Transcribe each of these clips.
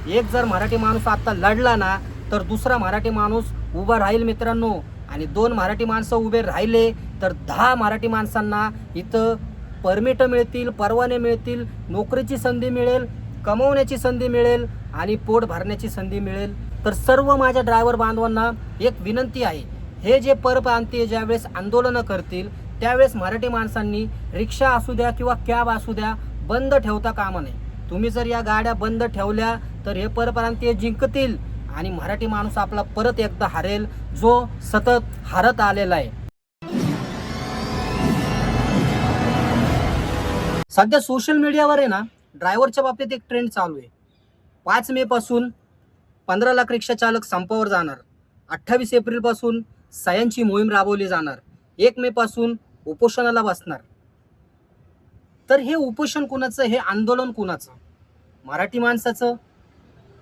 एक जर मराठी माणूस आता लढला ना तर दुसरा मराठी माणूस उभा राहील मित्रांनो, आणि 2 मराठी माणसं उभे राहिले तर 10 मराठी माणसांना इथं परमिट मिळतील, परवाने मिळतील, नोकरीची संधी मिळेल, कमवण्याची संधी मिळेल आणि पोट भरण्याची संधी मिळेल. तर सर्व माझ्या ड्रायव्हर बांधवांना एक विनंती आहे, हे जे परप्रांतीय ज्यावेळेस आंदोलनं करतील त्यावेळेस मराठी माणसांनी रिक्षा असू द्या किंवा कॅब असू द्या बंद ठेवता कामा नये. तुम्ही जर या गाड्या बंद ठेवल्या तर हे परप्रांतीय जिंकतील आणि मराठी माणूस आपला परत एकदा हरेल, जो सतत हारत आलेला आहे. सध्या सोशल मीडियावर आहे ना, ड्रायव्हरच्या बाबतीत एक ट्रेंड चालू आहे. 5 मे पासून 15 लाख रिक्षा चालक संपावर जाणार, 28 एप्रिल पासून सह्यांची मोहीम राबवली जाणार, 1 मे पासून उपोषणाला बसणार. तर हे उपोषण कुणाचं, हे आंदोलन कुणाचं, मराठी माणसाचं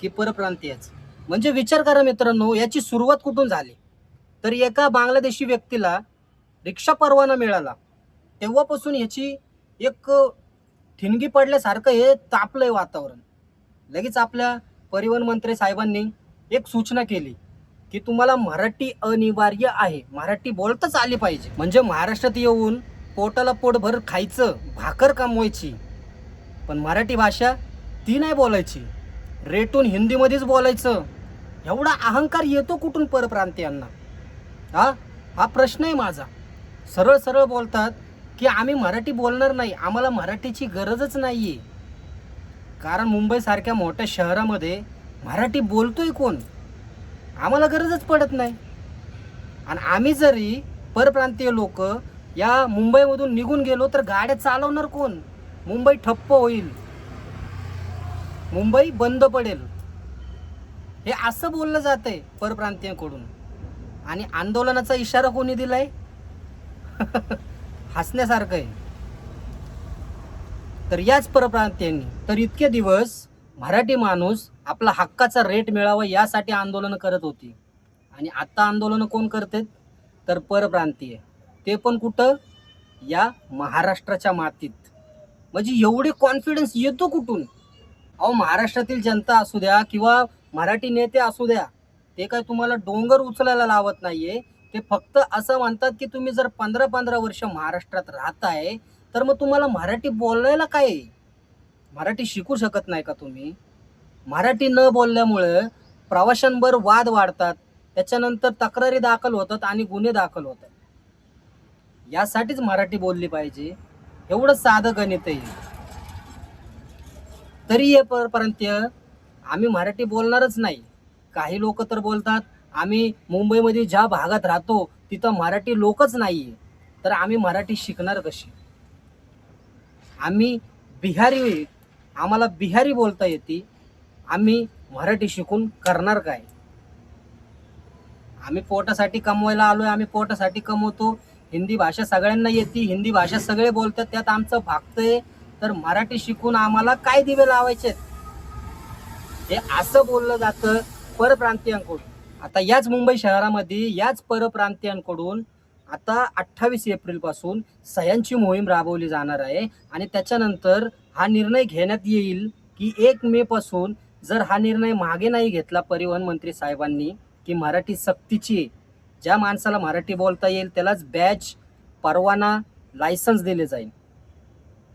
की परप्रांतीयाचं? म्हणजे विचार करा मित्रांनो, याची सुरुवात कुठून झाली? तर एका बांगलादेशी व्यक्तीला रिक्षा परवाना मिळाला तेव्हापासून ह्याची एक ठिणगी पडल्यासारखं हे तापलंय वातावरण. लगेच आपल्या परिवहन मंत्री साहेबांनी एक सूचना केली की तुम्हाला मराठी अनिवार्य आहे, मराठी बोलताच आली पाहिजे. म्हणजे महाराष्ट्रात येऊन पोटाला पोटभर खायचं, भाकर कमवायची, पण मराठी भाषा ती नाही बोलायची, रेटून हिंदीमध्येच बोलायचं. एवढा अहंकार येतो कुठून परप्रांतीयांना? हा प्रश्न आहे माझा. सरळ सरळ बोलतात की आम्ही मराठी बोलणार नाही, आम्हाला मराठीची गरजच नाही आहे. कारण मुंबईसारख्या मोठ्या शहरामध्ये मराठी बोलतोय कोण? आम्हाला गरजच पडत नाही. आणि आम्ही जरी परप्रांतीय लोक या मुंबईमधून निघून गेलो तर गाड्या चालवणार कोण? मुंबई ठप्प होईल, मुंबई बंद पडेल, हे असं बोललं जातंय परप्रांतीयांकडून. आणि आंदोलनाचा इशारा कोणी दिलाय? हसण्यासारखं आहे. तर याच परप्रांतीयांनी तर इतके दिवस मराठी माणूस आपला हक्काचा रेट मिळावा यासाठी आंदोलन करत होती, आणि आता आंदोलन कोण करतात? तर परप्रांतीय. ते पण कुठं? या महाराष्ट्राच्या मातीत. म्हणजे एवढे कॉन्फिडन्स येतो कुठून? अहो, महाराष्ट्रातील जनता असू द्या किंवा मराठी नेते असू द्या, ते काय तुम्हाला डोंगर उचलायला लावत नाहीये. ते फक्त असं म्हणतात की तुम्ही जर 15-15 वर्ष महाराष्ट्रात राहताय तर मग तुम्हाला मराठी बोलायला काय? मराठी शिकू शकत नाही का तुम्ही? मराठी न बोलल्यामुळे प्रवाशांवर वाद वाढतात, त्याच्यानंतर तक्रारी दाखल होतात आणि गुन्हे दाखल होतात. यासाठीच मराठी बोलली पाहिजे, एवढं साधं गणित आहे. तरी हे परप्रांतीय आम्ही मराठी बोलणारच नाही. काही लोक तर बोलतात आम्ही मुंबईमध्ये ज्या भागात राहतो तिथं मराठी लोकच नाहीये, तर आम्ही मराठी शिकणार कशी? आम्ही बिहारी, आम्हाला बिहारी बोलता येते, आम्ही मराठी शिकून करणार काय? आम्ही पोटासाठी कमवायला आलोय, आम्ही पोटासाठी कमवतो. हिंदी भाषा सगळ्यांना येते, हिंदी भाषा सगळे बोलतात, त्यात आमचं भागतंय. तर मराठी शिकून आम्हाला काय दिवे लावायचे? हे असं बोललं जातं परप्रांतीयांकडून. आता याच मुंबई शहरामध्ये याच परप्रांतीयांकडून आता 28 एप्रिल पासून सह्यांची मोहीम राबवली जाणार आहे. आणि त्याच्यानंतर हा निर्णय घेण्यात येईल की 1 मे पासून जर हा निर्णय मागे नाही घेतला परिवहन मंत्री साहेबांनी की मराठी सक्तीची, ज्या माणसाला मराठी बोलता येईल त्यालाच बॅच, परवाना, लायसन्स दिले जाईल,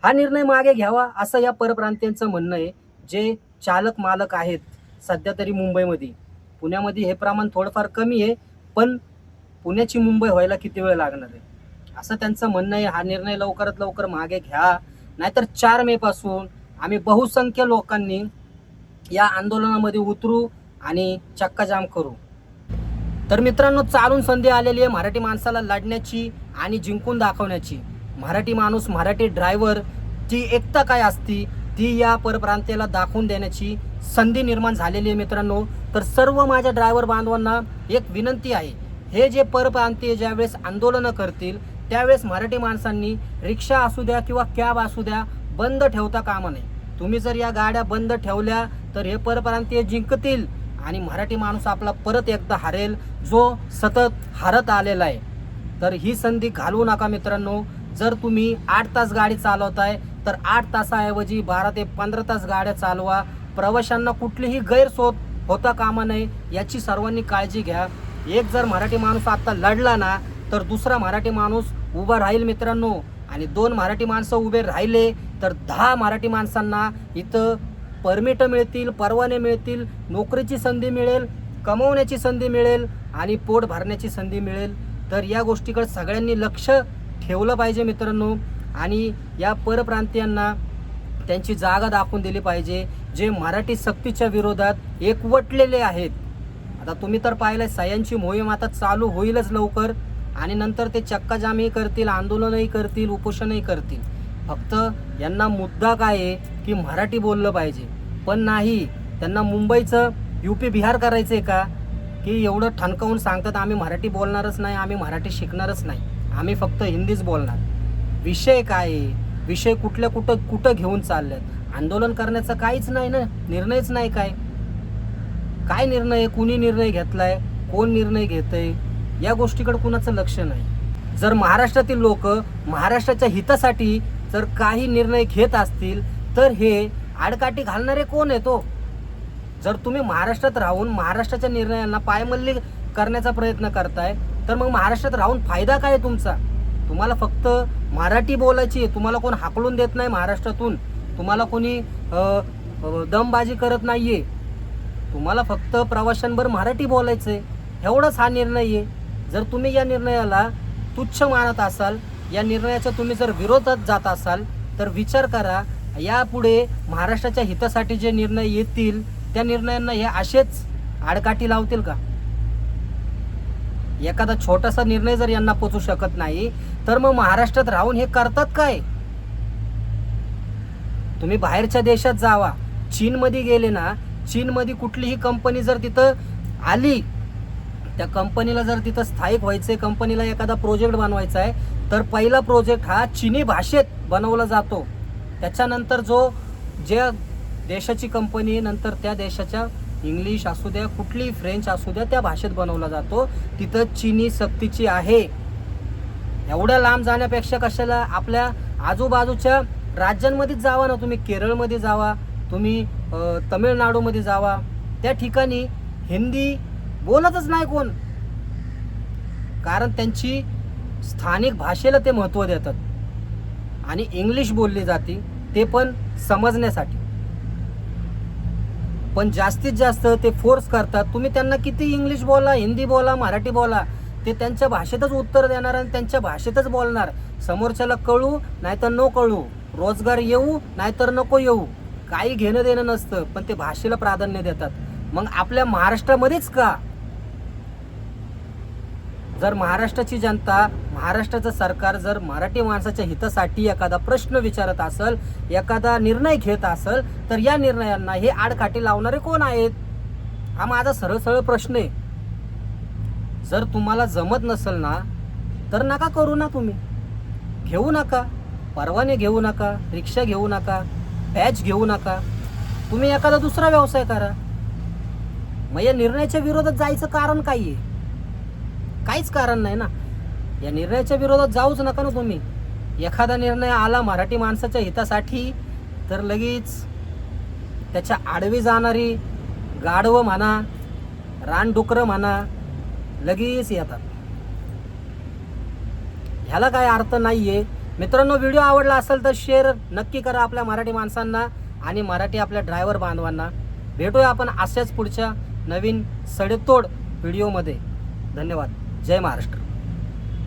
हा निर्णय मागे घ्यावा असं या परप्रांतीयांचं म्हणणं आहे. जे चालक मालक आहेत सध्या तरी मुंबईमध्ये, पुण्यामध्ये हे प्रमाण थोडंफार कमी आहे, पण पुण्याची मुंबई व्हायला किती वेळ लागणार आहे असं त्यांचं म्हणणं आहे. हा निर्णय लवकरात लवकर मागे घ्या, नाहीतर 4 मे पासून आम्ही बहुसंख्य लोकांनी या आंदोलनामध्ये उतरू आणि चक्काजाम करू. तर मित्रांनो, चालून संधी आलेली आहे मराठी माणसाला लढण्याची आणि जिंकून दाखवण्याची. मराठी माणूस, मराठी ड्रायव्हर, ती एकता काय असती ती या परप्रांतीयाला दाखवून देण्याची संधी निर्माण झालेली आहे मित्रांनो. तर सर्व माझ्या ड्रायव्हर बांधवांना एक विनंती आहे, हे जे परप्रांतीय ज्यावेळेस आंदोलनं करतील त्यावेळेस मराठी माणसांनी रिक्षा असू द्या किंवा कॅब असू द्या बंद ठेवता कामा नये. तुम्ही जर या गाड्या बंद ठेवल्या तर हे परप्रांतीय जिंकतील आणि मराठी माणूस आपला परत एकदा हरेल, जो सतत हारत आलेला आहे. तर ही संधी घालवू नका मित्रांनो. जर तुम्ही 8 तास गाडी चालवताय तर 8 तासाऐवजी 12 ते 15 तास गाड्या चालवा. प्रवाशांना कुठलीही गैरसोय होता कामा नये याची सर्वांनी काळजी घ्या. एक जर मराठी माणूस आता लढला ना तर दुसरा मराठी माणूस उभा राहील मित्रांनो. आणि 2 मराठी माणसं उभे राहिले तर 10 मराठी माणसांना इथं परमिट मिळतील, परवाने मिळतील, नोकरीची संधी मिळेल, कमवण्याची संधी मिळेल आणि पोट भरण्याची संधी मिळेल. तर या गोष्टीकडे सगळ्यांनी लक्ष ठेवलं पाहिजे मित्रांनो. आणि या परप्रांतीयांना त्यांची जागा दाखवून दिली पाहिजे जे मराठी सक्तीच्या विरोधात एकवटलेले आहेत. आता तुम्ही तर पाहिलं सह्यांची मोहीम आता चालू होईलच लवकर आणि नंतर ते चक्काजामही करतील, आंदोलनही करतील, उपोषणही करतील. फक्त यांना मुद्दा काय आहे की मराठी बोललं पाहिजे. पण नाही, त्यांना मुंबईचं UP बिहार करायचं आहे का की एवढं ठणकावून सांगतात आम्ही मराठी बोलणारच नाही, आम्ही मराठी शिकणारच नाही, आम्ही फक्त हिंदीच बोलणार. विषय काय आहे, विषय कुठं घेऊन चाललेत. आंदोलन करण्याचं काहीच नाही ना, निर्णयच नाही. काय निर्णय आहे, कुणी निर्णय घेतलाय, कोण निर्णय घेतंय या गोष्टीकडे कुणाचं लक्ष नाही. जर महाराष्ट्रातील लोक महाराष्ट्राच्या हितासाठी जर काही निर्णय घेत असतील तर हे आडकाठी घालणारे कोण आहे तो. जर तुम्ही महाराष्ट्रात राहून महाराष्ट्राच्या निर्णयांना पायमल्ली करण्याचा प्रयत्न करताय तर मग महाराष्ट्रात राहून फायदा काय तुमचा. तुम्हाला फक्त मराठी बोलायची आहे, तुम्हाला कोण हाकलून देत नाही महाराष्ट्रातून, तुम्हाला कोणी दमबाजी करत नाहीये, तुम्हाला फक्त प्रवाशांवर मराठी बोलायचं आहे, एवढाच हा निर्णय आहे. जर तुम्ही या निर्णयाला तुच्छ मानत असाल, या निर्णयाच्या तुम्ही जर विरोधात जात असाल तर विचार करा यापुढे महाराष्ट्राच्या हितासाठी जे निर्णय येतील त्या निर्णयांना हे असेच आडकाठी लावतील का. एखादा छोटासा निर्णय जर यांना पोचू शकत नाही तर मग महाराष्ट्रात राहून हे करतात काय. तुम्ही बाहेरच्या देशात जावा, चीनमध्ये गेले ना, चीनमध्ये कुठलीही कंपनी जर तिथं आली, त्या कंपनीला जर तिथं स्थायिक व्हायचंय, कंपनीला एखादा प्रोजेक्ट बनवायचा आहे तर पहिला प्रोजेक्ट हा चीनी भाषेत बनवला जातो. त्याच्यानंतर ज्या देशाची कंपनी नंतर त्या देशाच्या इंग्लिश असू द्या, कुठलीही फ्रेंच असू द्या, त्या भाषेत बनवला जातो. तिथं चीनी सक्तीची आहे. एवढ्या लांब जाण्यापेक्षा कशाला आपल्या आजूबाजूच्या राज्यांमध्येच जावा ना तुम्ही. केरळमध्ये जावा, तुम्ही तमिळनाडूमध्ये जावा, त्या ठिकाणी हिंदी बोलतच नाही कोण, कारण त्यांची स्थानिक भाषेला ते महत्त्व देतात आणि इंग्लिश बोलली जाते ते पण समजण्यासाठी. पण जास्तीत जास्त ते फोर्स करतात तुम्ही त्यांना किती इंग्लिश बोला, हिंदी बोला, मराठी बोला, ते त्यांच्या भाषेतच उत्तर देणार आणि त्यांच्या भाषेतच बोलणार. समोरच्याला कळू नाहीतर न कळू, रोजगार येऊ नाहीतर नको येऊ, काही घेणं देणं नसतं, पण ते भाषेला प्राधान्य देतात. मग आपल्या महाराष्ट्रामध्येच का. जर महाराष्ट्राची जनता, महाराष्ट्राचं सरकार जर मराठी माणसाच्या हितासाठी एखादा प्रश्न विचारत असेल, एखादा निर्णय घेत असेल तर या निर्णयांना हे आडकाठी लावणारे कोण आहेत, हा माझा सरळ प्रश्न आहे. जर तुम्हाला जमत नसेल ना तर नका करू ना, तुम्ही घेऊ नका, परवाने घेऊ नका, रिक्षा घेऊ नका, बॅच घेऊ नका, तुम्ही एखादा दुसरा व्यवसाय करा. मग या निर्णयाच्या विरोधात जायचं कारण काय आहे. काहीच कारण नाही ना. या निर्णयाच्या विरोधात जाऊच नका ना तुम्ही. एखादा निर्णय आला मराठी माणसाच्या हितासाठी तर लगेच त्याच्या आडवी जाणारी गाढवं म्हणा, रानडुकरं म्हणा, लगेच येतात. ह्याला काय अर्थ नाहीये. मित्रांनो, व्हिडिओ आवडला असेल तर शेअर नक्की करा आपल्या मराठी माणसांना आणि मराठी आपल्या ड्रायव्हर बांधवांना. भेटूया आपण अशाच पुढच्या नवीन सडेतोड व्हिडिओमध्ये. धन्यवाद. जय महाराष्ट्र.